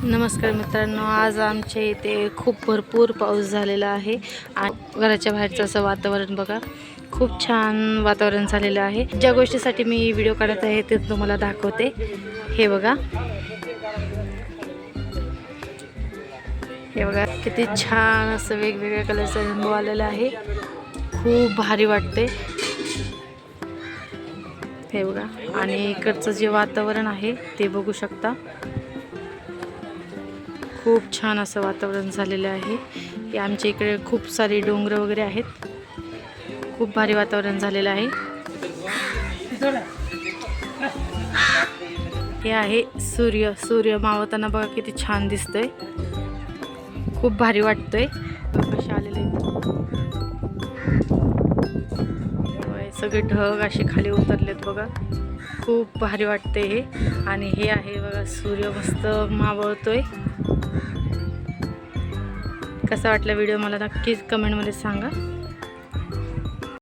नमस्कार मित्रांनो, आज आमच्या इथे खूप भरपूर पाऊस झालेला आहे आणि घराच्या बाहेरचं असं वातावरण बघा, खूप छान वातावरण झालेलं आहे। ज्या गोष्टीसाठी मी व्हिडिओ काढत आहे ते तुम्हाला दाखवते। हे बघा, हे बघा किती छान असं वेगवेगळ्या कलरचा रंग आलेला आहे, खूप भारी वाटते। हे बघा, आणि इकडचं जे वातावरण आहे ते बघू शकता, खूप छान असं वातावरण झालेलं आहे। हे आमच्या इकडे खूप सारे डोंगर वगैरे आहेत, खूप भारी वातावरण झालेलं आहे। हे आहे सूर्य मावळताना बघा किती छान दिसतोय, खूप भारी वाटतोय। कसे आलेले सगळे ढग असे खाली उतरलेत बघा, खूप भारी वाटते हे। आणि हे आहे बघा, सूर्य मस्त मावळतोय। कसा वाटला व्हिडिओ मला नक्कीच कमेंटमध्ये सांगा।